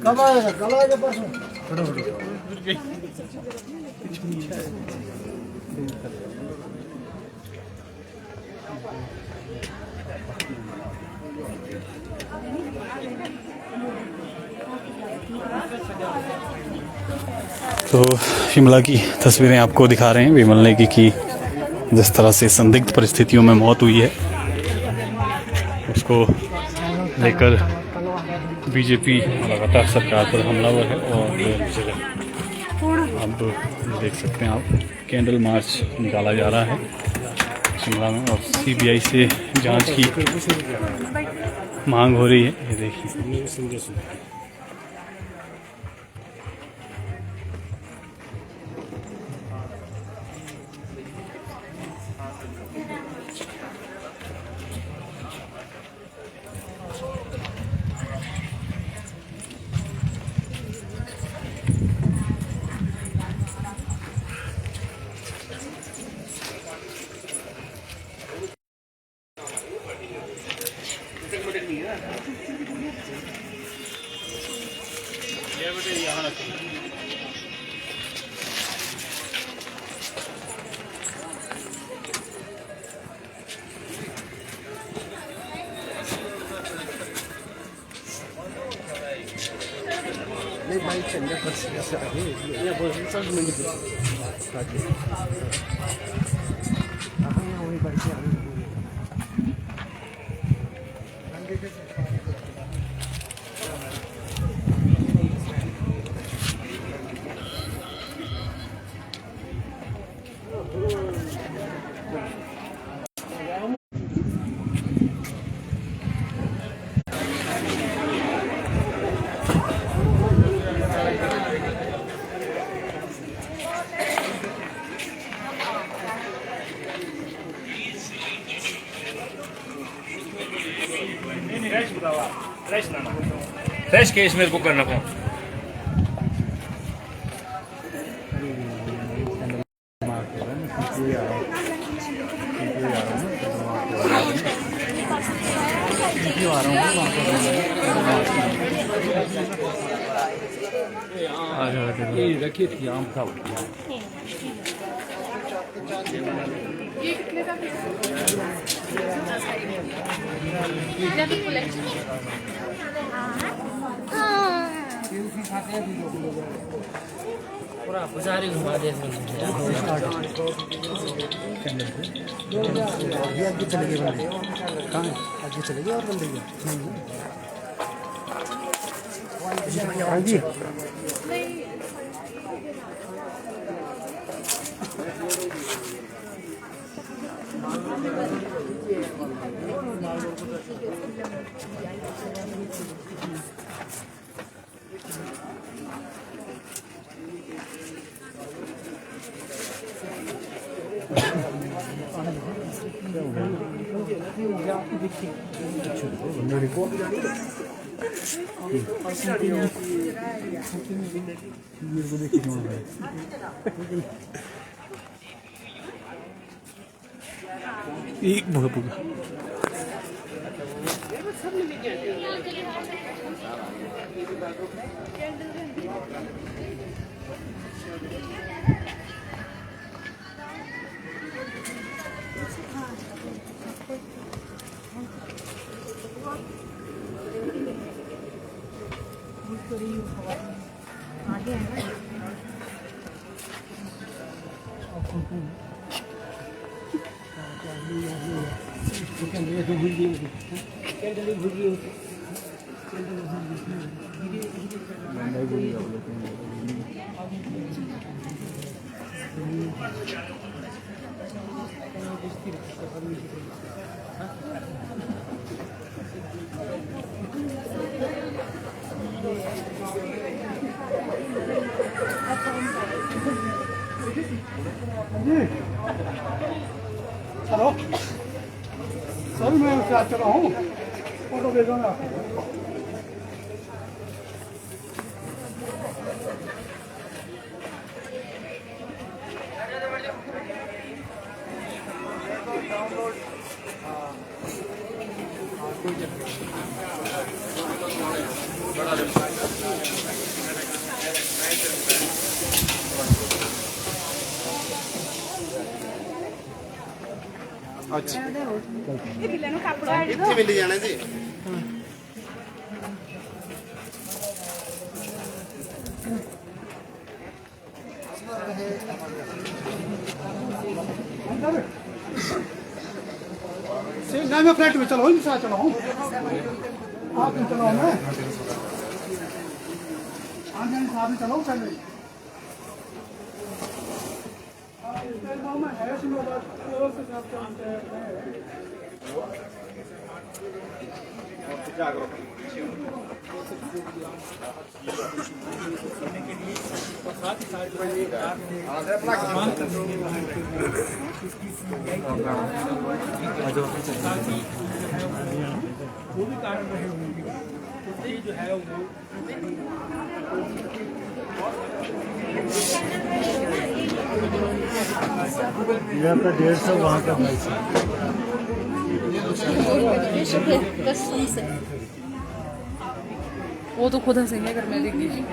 कब आएगा परसों? तो शिमला की तस्वीरें आपको दिखा रहे हैं विमल नेगी की जिस तरह से संदिग्ध परिस्थितियों में मौत हुई है उसको लेकर बीजेपी लगातार सरकार पर हमलावर है। और अब देख सकते हैं आप कैंडल मार्च निकाला जा रहा है शिमला में और सीबीआई से जांच की मांग हो रही है। ये देखिए नहीं भाई चंडे पर से आगे ये बोल सब मिल गया आगे यहाँ वही बढ़ के फ्रेश केस मेरे को करना था। रखिए थी आम खाओ पूरा पुजारी घुमा दे आगे चले गए बंदे कहाँ आगे चले गए और बंदे हाँ जी एक भूखा भूखा हेलो सर, मैं उससे चला हूँ, फोटो भेजा मैं आपको। अच्छा कितने मिल जाने थे नहीं, मैं फ्लैट में चलाऊँ, साथ चलाऊँ, आप में चलाऊँ, मैं साथ में चलाऊँ पहले। वो भी कारण रहे होंगे, जो है वो ये आपका 150 वहाँ का भाई वो तो खुद हंसेंगे अगर मैं देख लीजिए।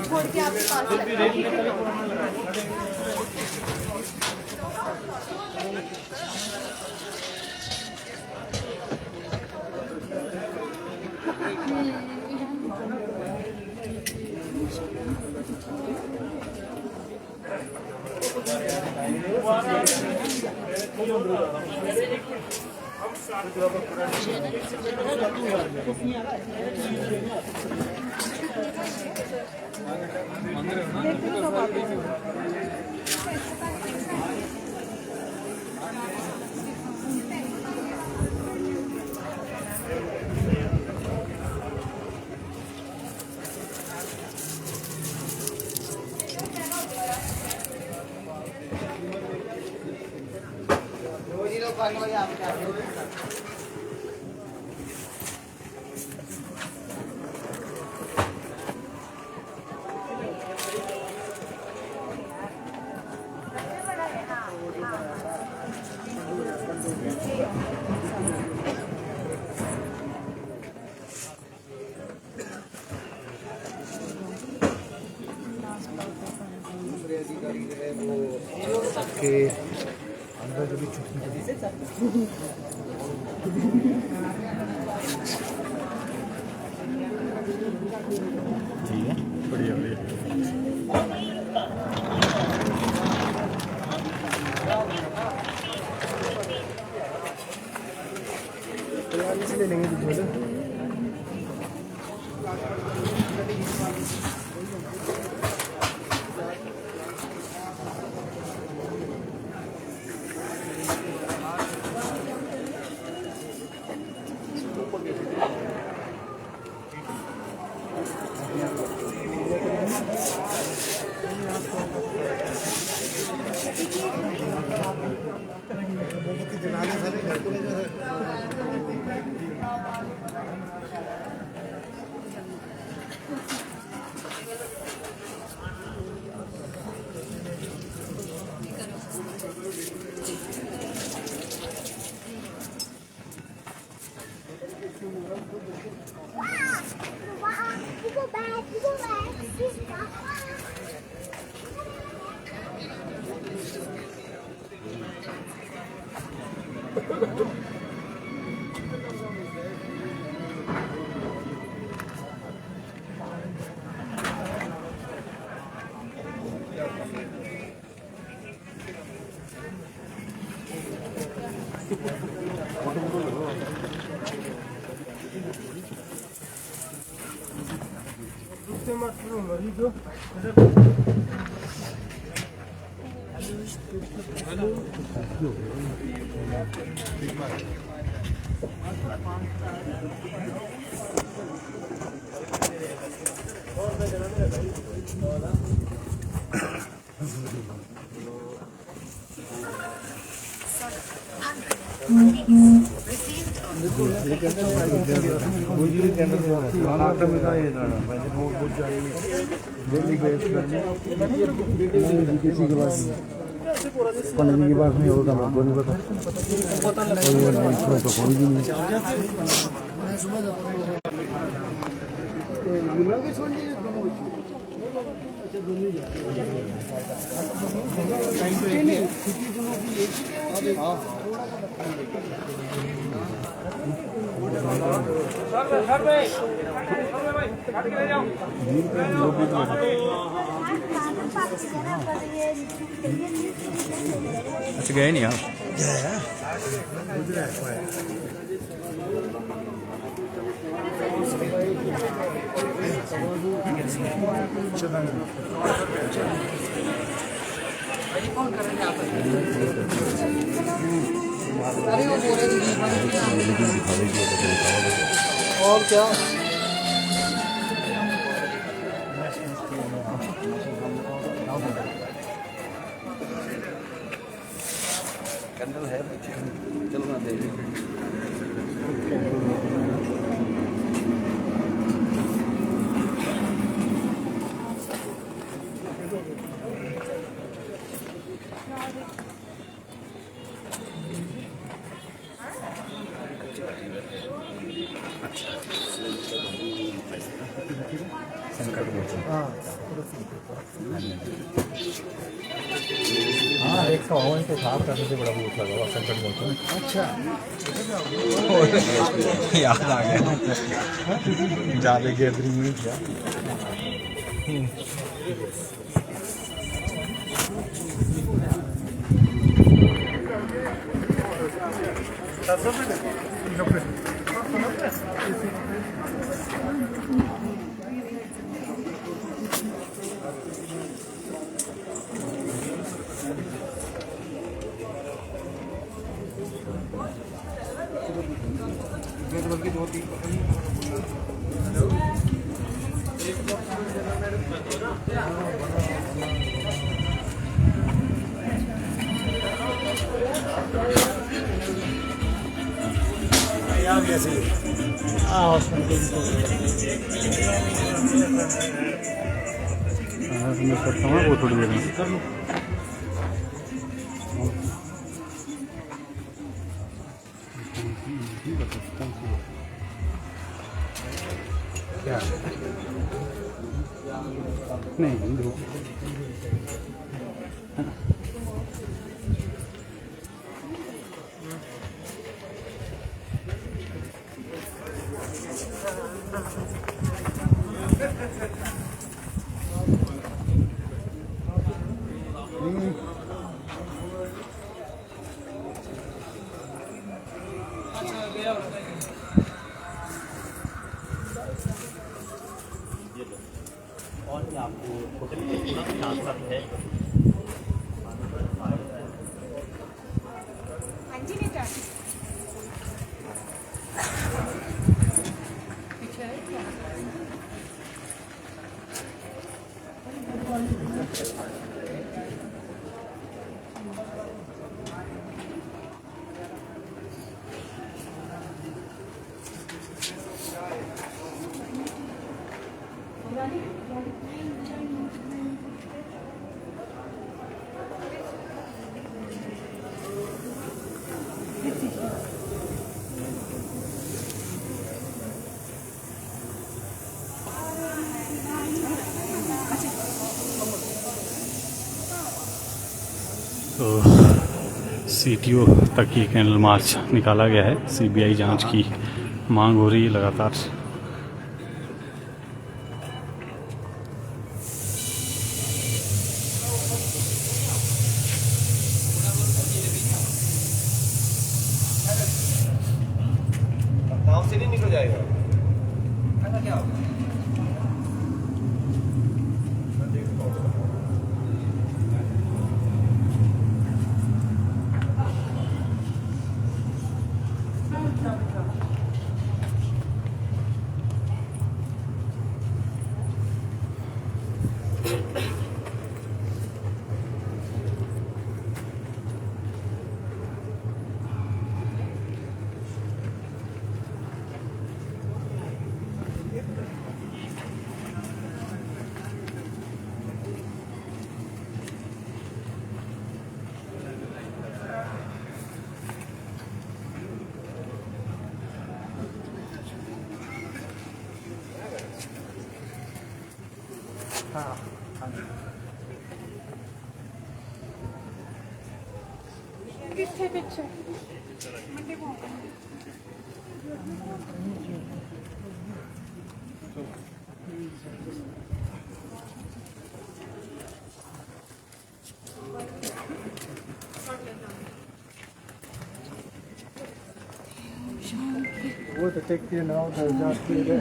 छोड़ के आपके पास के अंदर जो भी छुट्टी ठीक है, बढ़िया बढ़िया। ले लेंगे पंडित की बात नहीं होगा हमको नहीं पता तो कोई भी नहीं अच्छा गए नहीं आप? और क्या कैंडल है चलो ना दे हाँ एक तो हवन को साफ करने से बड़ा बहुत लगा संकट मोचन। अच्छा याद आ गया जाले गैदरिंग में क्या मैं करता हूँ वो थोड़ी देर में क्या नहीं धूप सीटीओ तक ये कैंडल मार्च निकाला गया है। सीबीआई जांच की मांग हो रही है लगातार। गाँव से नहीं निकल जाएगा। क्या कितने पिक्चर वो तो टेक के नाव का जाती है।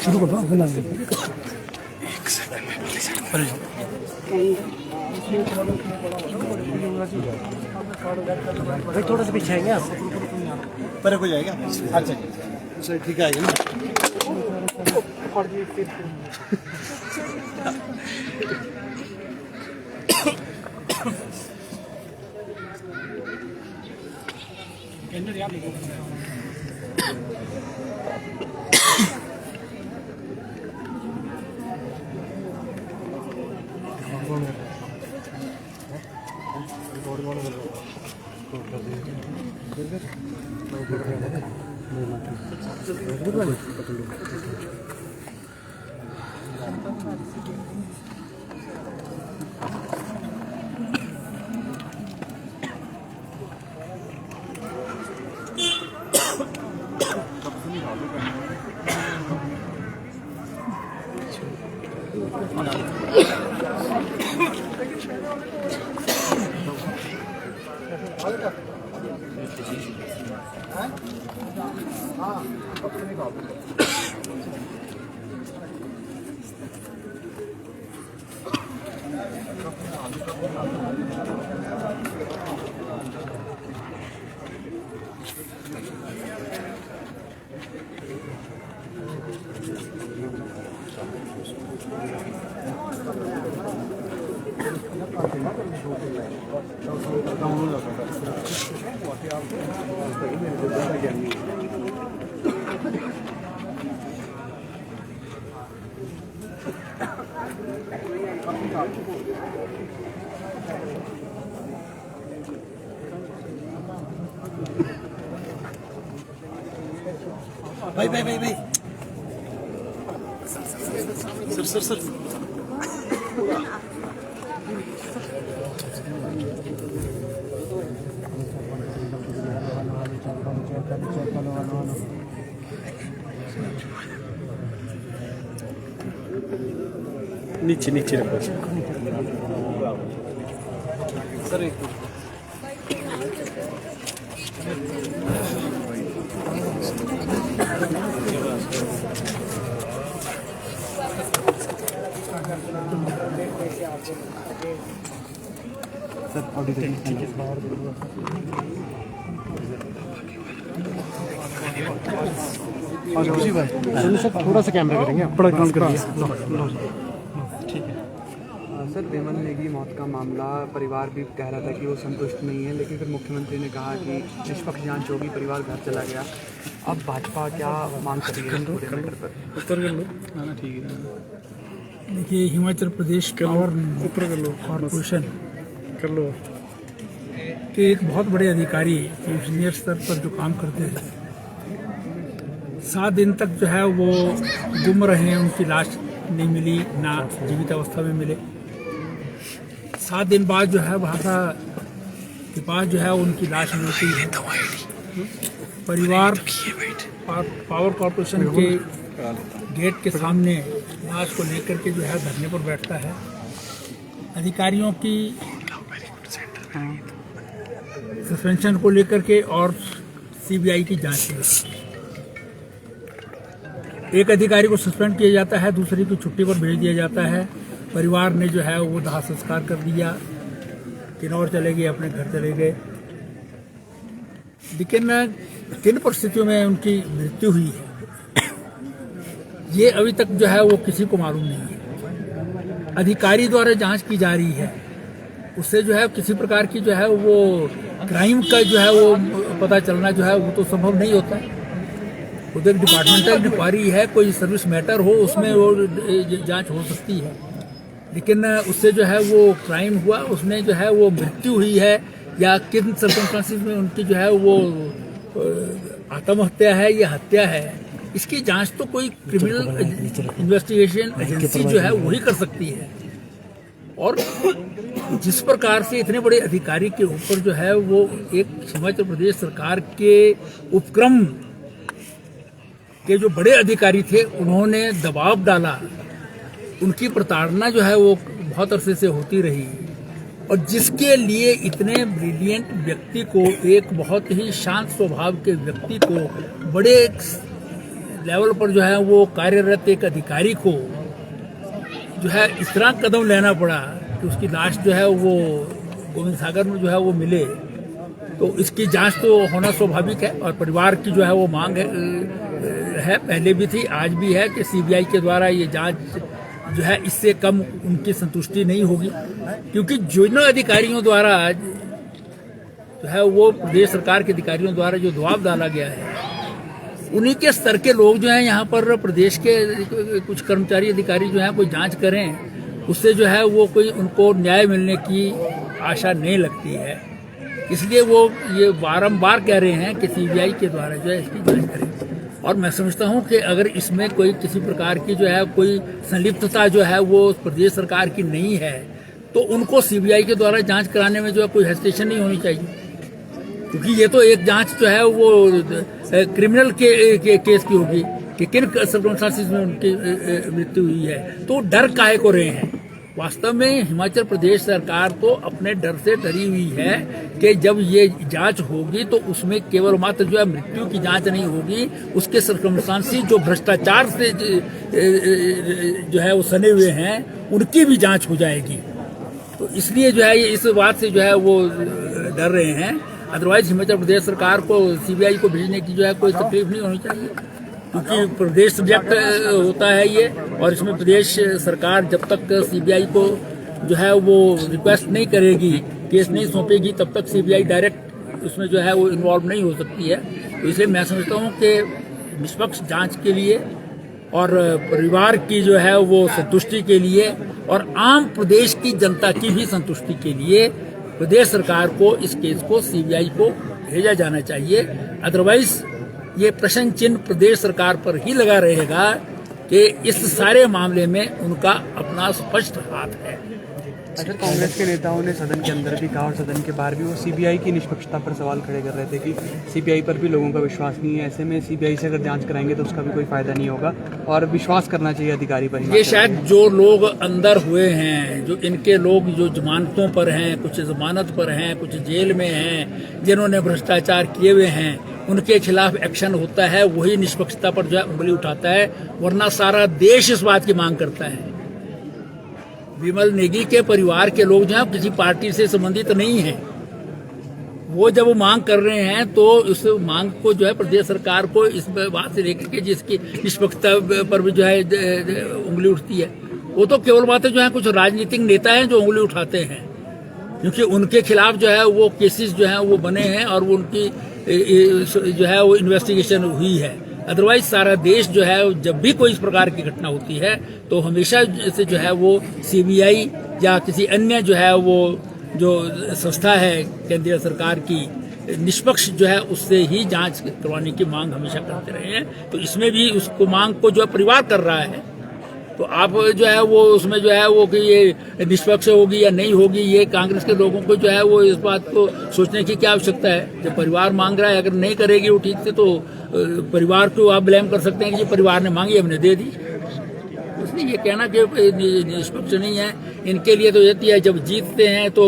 शुरू कर दो बना दे। एक सेकंड में प्लीज पर भाई थोड़ा सा पीछे आएंगे आप पर हो जाएगा। अच्छा सही ठीक है ना। भाई भाई भाई भाई सर सर सर नीचे नीचे रखो सर थोड़ा सा कैमरा करेंगे बड़ा काम करेंगे। सर विमल नेगी मौत का मामला परिवार भी कह रहा था कि वो संतुष्ट नहीं है, लेकिन फिर मुख्यमंत्री ने कहा कि निष्पक्ष जांच होगी, परिवार घर चला गया। अब भाजपा क्या मांग कर रही है पूरे मैटर पर? ठीक है देखिए हिमाचल प्रदेश और कॉरपोरेशन कर लो कि एक बहुत बड़े अधिकारी इंजीनियर स्तर पर जो काम करते थे 7 दिन तक जो है वो गुम रहे हैं, उनकी लाश नहीं मिली, ना जीवित अवस्था में मिले। 7 दिन बाद जो है भाषा के पास जो है उनकी लाश मिलती है। परिवार पावर कॉर्पोरेशन के गेट के सामने लाश को लेकर के जो है धरने पर बैठता है। अधिकारियों की सस्पेंशन को लेकर के और सीबीआई की जांच के लिए एक अधिकारी को सस्पेंड किया जाता है, दूसरे की छुट्टी पर भेज दिया जाता है। परिवार ने जो है वो दाह संस्कार कर दिया, किन्नौर चले गए, अपने घर चले गए। लेकिन किन परिस्थितियों में उनकी मृत्यु हुई है ये अभी तक जो है वो किसी को मालूम नहीं है। अधिकारी द्वारा जांच की जा रही है, उससे जो है किसी प्रकार की जो है वो क्राइम का जो है वो पता चलना जो है वो तो संभव नहीं होता है। उधर डिपार्टमेंटल इंक्वायरी है, कोई सर्विस मैटर हो उसमें वो जांच हो सकती है, लेकिन उससे जो है वो क्राइम हुआ, उसमें जो है वो मृत्यु हुई है या किन सर्कमस्टेंसेस में उनकी जो है वो आत्महत्या है या हत्या है, इसकी जांच तो कोई क्रिमिनल इन्वेस्टिगेशन एजेंसी जो है वही कर सकती है। और जिस प्रकार से इतने बड़े अधिकारी के ऊपर जो है वो एक हिमाचल प्रदेश सरकार के उपक्रम के जो बड़े अधिकारी थे उन्होंने दबाव डाला, उनकी प्रताड़ना जो है वो बहुत अरसे से होती रही, और जिसके लिए इतने ब्रिलियंट व्यक्ति को, एक बहुत ही शांत स्वभाव के व्यक्ति को, बड़े लेवल पर जो है वो कार्यरत एक अधिकारी को जो है इस तरह कदम लेना पड़ा कि उसकी लाश जो है वो गोविंद सागर में जो है वो मिले। तो इसकी जांच तो होना स्वाभाविक है और परिवार की जो है वो मांग है, पहले भी थी, आज भी है कि सीबीआई के द्वारा ये जांच जो है इससे कम उनकी संतुष्टि नहीं होगी, क्योंकि जिन अधिकारियों द्वारा जो है वो प्रदेश सरकार के अधिकारियों द्वारा जो दबाव डाला गया है, उन्हीं के स्तर के लोग जो हैं यहाँ पर प्रदेश के कुछ कर्मचारी अधिकारी जो हैं कोई जांच करें, उससे जो है वो कोई उनको न्याय मिलने की आशा नहीं लगती है। इसलिए वो ये बारंबार कह रहे हैं कि सीबीआई के द्वारा जो है इसकी जांच करें। और मैं समझता हूं कि अगर इसमें कोई किसी प्रकार की जो है कोई संलिप्तता जो है वो प्रदेश सरकार की नहीं है, तो उनको सीबीआई के द्वारा जांच कराने में जो है कोई हेजिटेशन नहीं होनी चाहिए, क्योंकि ये तो एक जांच जो है वो क्रिमिनल के केस की होगी कि किन सर्कमस्टेंसेस में उनकी मृत्यु हुई है। तो डर काहे को रहे हैं? वास्तव में हिमाचल प्रदेश सरकार तो अपने डर से डरी हुई है कि जब ये जांच होगी तो उसमें केवल मात्र जो है मृत्यु की जांच नहीं होगी, उसके सर्कमस्टेंसेस जो भ्रष्टाचार से जो है वो सने हुए हैं उनकी भी जांच हो जाएगी। तो इसलिए जो है ये इस बात से जो है वो डर रहे हैं। अदरवाइज हिमाचल प्रदेश सरकार को सीबीआई को भेजने की जो है कोई तकलीफ नहीं होनी चाहिए, क्योंकि प्रदेश सब्जेक्ट होता है ये, और इसमें प्रदेश सरकार जब तक सीबीआई को जो है वो रिक्वेस्ट नहीं करेगी, केस नहीं सौंपेगी, तब तक सीबीआई डायरेक्ट उसमें जो है वो इन्वॉल्व नहीं हो सकती है। तो इसलिए मैं समझता हूँ कि निष्पक्ष जांच के लिए और परिवार की जो है वो संतुष्टि के लिए और आम प्रदेश की जनता की भी संतुष्टि के लिए प्रदेश सरकार को इस केस को सीबीआई को भेजा जाना चाहिए। अदरवाइज ये प्रश्न चिन्ह प्रदेश सरकार पर ही लगा रहेगा कि इस सारे मामले में उनका अपना स्पष्ट हाथ है। अच्छा, कांग्रेस के नेताओं ने सदन के अंदर भी कहा और सदन के बाहर भी वो सीबीआई की निष्पक्षता पर सवाल खड़े कर रहे थे कि सीबीआई पर भी लोगों का विश्वास नहीं है, ऐसे में सीबीआई से अगर जांच कराएंगे तो उसका भी कोई फायदा नहीं होगा और विश्वास करना चाहिए अधिकारी पर। ये शायद जो लोग अंदर हुए हैं, जो इनके लोग जो जमानतों पर हैं, कुछ जमानत पर हैं, कुछ जेल में हैं, जिन्होंने भ्रष्टाचार किए हुए हैं, उनके खिलाफ एक्शन होता है, वही निष्पक्षता पर जो है उंगली उठाता है, वरना सारा देश इस बात की मांग करता है। विमल नेगी के परिवार के लोग जो है किसी पार्टी से संबंधित नहीं है, वो जब वो मांग कर रहे हैं तो उस मांग को जो है प्रदेश सरकार को इस बात से लेकर के जिसकी निष्पक्षता पर भी जो है उंगली उठती है, वो तो केवल बातें जो है कुछ राजनीतिक नेता हैं जो उंगली उठाते हैं, क्योंकि उनके खिलाफ जो है वो केसेस जो है वो बने हैं और वो उनकी जो है वो इन्वेस्टिगेशन हुई है। अदरवाइज सारा देश जो है जब भी कोई इस प्रकार की घटना होती है तो हमेशा से जो है वो सीबीआई या किसी अन्य जो है वो जो संस्था है केंद्रीय सरकार की निष्पक्ष जो है उससे ही जांच करवाने की मांग हमेशा करते रहे हैं। तो इसमें भी उसको मांग को जो है परिवार कर रहा है, तो आप जो है वो उसमें जो है वो कि ये निष्पक्ष होगी या नहीं होगी, ये कांग्रेस के लोगों को जो है वो इस बात को सोचने की क्या आवश्यकता है। जब परिवार मांग रहा है, अगर नहीं करेगी वो ठीक से, तो परिवार को आप ब्लेम कर सकते हैं कि परिवार ने मांगी हमने दे दी। इसलिए ये कहना कि निष्पक्ष नहीं है, इनके लिए तो ये है जब जीतते हैं तो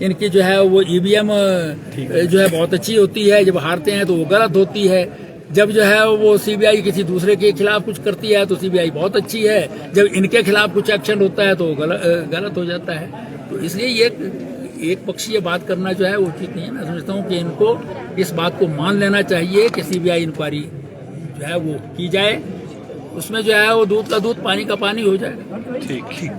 इनकी जो है वो ईवीएम जो है बहुत अच्छी होती है, जब हारते हैं तो वो गलत होती है। जब जो है वो सीबीआई किसी दूसरे के खिलाफ कुछ करती है तो सीबीआई बहुत अच्छी है, जब इनके खिलाफ कुछ एक्शन होता है तो गलत हो जाता है। तो इसलिए ये एक पक्षीय बात करना जो है वो ठीक नहीं है। मैं समझता हूँ कि इनको इस बात को मान लेना चाहिए कि सीबीआई इंक्वायरी जो है वो की जाए, उसमें जो है वो दूध का दूध पानी का पानी हो जाएगा। ठीक है।